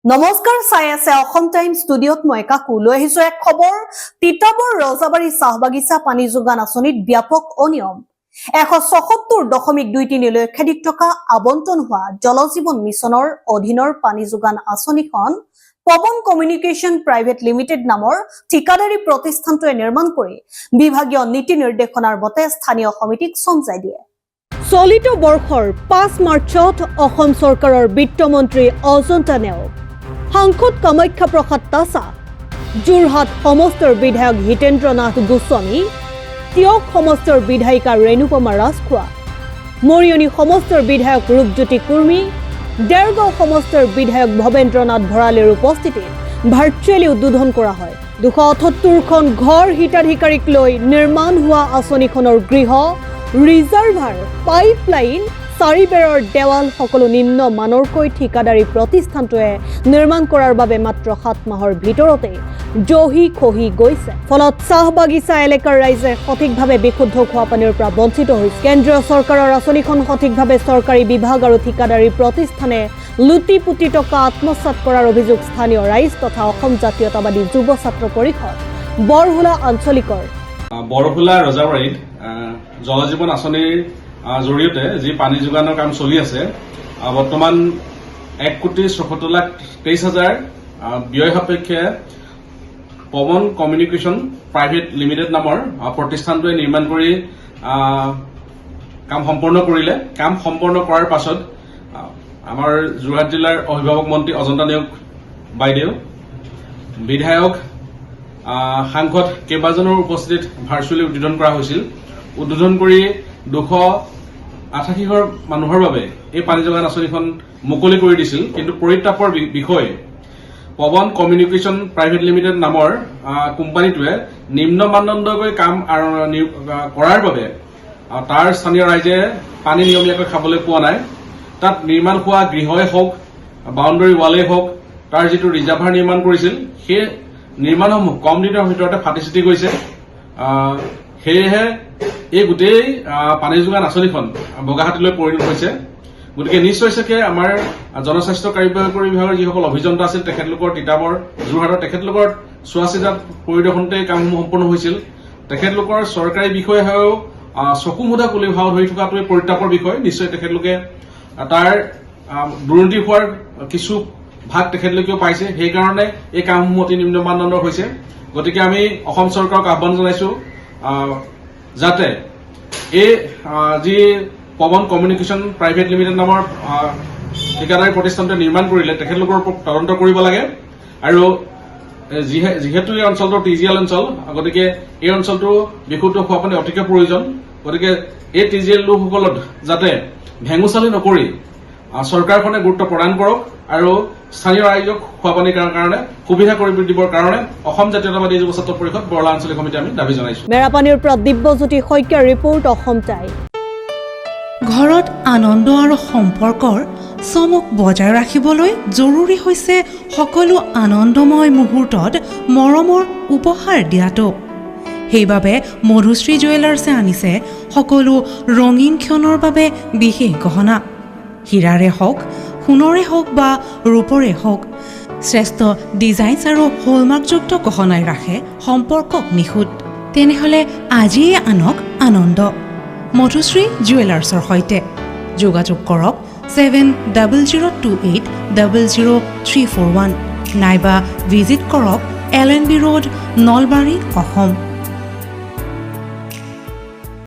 নমস্কাৰ চাই আছে অসম টাইম ষ্টুডিঅ'ত মই কাকু লৈ আহিছো এক খবৰ তিতাবৰ ৰজাবাৰী চাহবাগিচা পানী যোগান আঁচনিত ব্যাপক অনিয়ম 177.23 লক্ষাধিক টকা আবণ্টন হোৱা জল জীৱন মিছনৰ অধীনৰ পানী যোগান আঁচনিখন পৱন কমিউনিকেশ্যন প্ৰাইভেট লিমিটেড নামৰ ঠিকাদাৰী প্ৰতিষ্ঠানটোৱে নিৰ্মাণ কৰি বিভাগীয় নীতি নিৰ্দেশনাৰ মতে স্থানীয় সমিতিক চমজাই দিয়ে চলিত বৰ্ষৰ 5 মাৰ্চত অসম চৰকাৰৰ বিত্তমন্ত্ৰী অজন্তা নেওগ সাংসদ কামাখ্যা প্ৰসাদ তাছা যোৰহাট সমষ্টিৰ বিধায়ক হিতেন্দ্ৰনাথ গোস্বামী তিয়ক সমষ্টিৰ বিধায়িকা ৰেণুপমা ৰাজখোৱা মৰিয়নি সমষ্টিৰ বিধায়ক ৰূপজ্যোতি কুৰ্মী দেৰগাঁও সমষ্টিৰ বিধায়ক ভৱেন্দ্ৰনাথ ভৰালীৰ উপস্থিতিত ভাৰ্চুৱেলি উদ্বোধন কৰা হয় 278খন ঘৰ হিতাধিকাৰীক লৈ নিৰ্মাণ হোৱা আঁচনিখনৰ গৃহ ৰিজাৰ্ভাৰ পাইপলাইন চাৰিবেৰৰ দেৱাল সকলো নিম্ন মানৰকৈ ঠিকাদাৰী প্ৰতিষ্ঠানটোৱে নিৰ্মাণ কৰাৰ বাবে মাত্ৰ 7 মাহৰ ভিতৰতে জহি খহি গৈছে ফলত চাহ বাগিচা এলেকাৰ ৰাইজে সঠিকভাৱে বিশুদ্ধ খোৱা পানীৰ পৰা বঞ্চিত হৈছে কেন্দ্ৰীয় চৰকাৰৰ আঁচনিখন সঠিকভাৱে চৰকাৰী বিভাগ আৰু ঠিকাদাৰী প্ৰতিষ্ঠানে লুটি-পুটি টকা আত্মসাৎ কৰাৰ অভিযোগ স্থানীয় ৰাইজ তথা অসম জাতীয়তাবাদী যুৱ ছাত্ৰ পৰিষদ বৰহুলা আঞ্চলিকৰ বৰহুলা ৰজাবাৰীত জল জীৱন আঁচনিৰ জৰিয়তে যি পানী যোগানৰ কাম চলি আছে বৰ্তমান 1,74,23,000 ব্যয় সাপেক্ষে পৱন কমিউনিকেশ্যন প্ৰাইভেট লিমিটেড নামৰ প্ৰতিষ্ঠানটোৱে নিৰ্মাণ কৰি কাম সম্পন্ন কৰিলে কাম সম্পন্ন কৰাৰ পাছত আমাৰ যোৰহাট জিলাৰ অভিভাৱক মন্ত্ৰী অজন্তা নেওগ বাইদেউ বিধায়ক সাংসদ কেইবাজনৰ উপস্থিতিত ভাৰ্চুৱেলি উদ্বোধন কৰা হৈছিল উদ্বোধন কৰি 288 মানুহৰ বাবে এই পানী যোগান আঁচনিখন মুকলি কৰি দিছিল কিন্তু পৰিতাপৰ বিষয় পৱন কমিউনিকেশ্যন প্ৰাইভেট লিমিটেড নামৰ কোম্পানীটোৱে নিম্ন মানদণ্ডকৈ কাম কৰাৰ বাবে তাৰ স্থানীয় ৰাইজে পানী নিয়মীয়াকৈ খাবলৈ পোৱা নাই তাত নিৰ্মাণ হোৱা গৃহই হওক বাউণ্ডাৰী ৱালেই হওক তাৰ যিটো ৰিজাৰ্ভাৰ নিৰ্মাণ কৰিছিল সেই নিৰ্মাণসমূহ কম দিনৰ ভিতৰতে ফাটি চিটি গৈছে সেয়েহে এই গোটেই পানী যোগান আঁচনিখন বগাহাতীলৈ পৰিণত হৈছে গতিকে নিশ্চয় চাগে আমাৰ জনস্বাস্থ্য কাৰ্যকৰী বিভাগৰ যিসকল অভিযন্তা আছিল তেখেতলোকৰ তিতাবৰ যোৰহাটৰ তেখেতলোকৰ চোৱাচিতাত পৰিদৰ্শনতে কামসমূহ সম্পন্ন হৈছিল তেখেতলোকৰ চৰকাৰী বিষয় হৈও চকু মুদা কুলি ভাও ধৰি থকাটোৱে পৰিতাপৰ বিষয় নিশ্চয় তেখেতলোকে তাৰ দুৰ্নীতি হোৱাৰ কিছু ভাগ তেখেতলোকেও পাইছে সেইকাৰণে এই কামসমূহ অতি নিম্ন মানদণ্ডৰ হৈছে গতিকে আমি অসম চৰকাৰক আহ্বান জনাইছো যাতে এই যি পৱন কমিউনিকেশ্যন প্ৰাইভেট লিমিটেড নামৰ ঠিকাদাৰী প্ৰতিষ্ঠানটোৱে নিৰ্মাণ কৰিলে তেখেতলোকৰ ওপৰত তদন্ত কৰিব লাগে আৰু যিহেতু এই অঞ্চলটো টিজিএল অঞ্চল গতিকে এই অঞ্চলটো বিশুদ্ধ খোৱা পানী অতিকে প্ৰয়োজন গতিকে এই টিজিএল লোকসকলত যাতে ভেঙুচালি নকৰি চৰকাৰখনে গুৰুত্ব প্ৰদান কৰক আৰু স্থানীয় ৰাইজক খোৱা পানীৰ কাৰণে সুবিধা কৰি দিবৰ কাৰণে অসম জাতীয়তাবাদী যুৱ ছাত্ৰ পৰিষদ বৰলা আঞ্চলিক সমিতি আমি দাবী জনাইছো মেৰাপানীৰ পৰা দিব্যজ্যোতি শইকীয়াৰ ৰিপৰ্ট অসম টাইম ঘৰত আনন্দ আৰু সম্পৰ্কৰ চমক বজাই ৰাখিবলৈ জৰুৰী হৈছে সকলো আনন্দময় মুহূৰ্তত মৰমৰ উপহাৰ দিয়াটো সেইবাবে মধুশ্ৰী জুৱেলাৰ্ছে আনিছে সকলো ৰঙীন ক্ষণৰ বাবে বিশেষ গহনা হীৰাৰে হওক সোণৰে হওক বা ৰূপৰে হওক শ্ৰেষ্ঠ ডিজাইনছ আৰু হলমাৰ্কযুক্ত গহনাই ৰাখে সম্পৰ্কক নিখুঁত তেনেহ'লে আজিয়ে আনক আনন্দ মধুশ্ৰী জুৱেলাৰ্ছৰ সৈতে যোগাযোগ কৰক 7002800341 নাইবা ভিজিট কৰক LNB ৰোড নলবাৰী অসম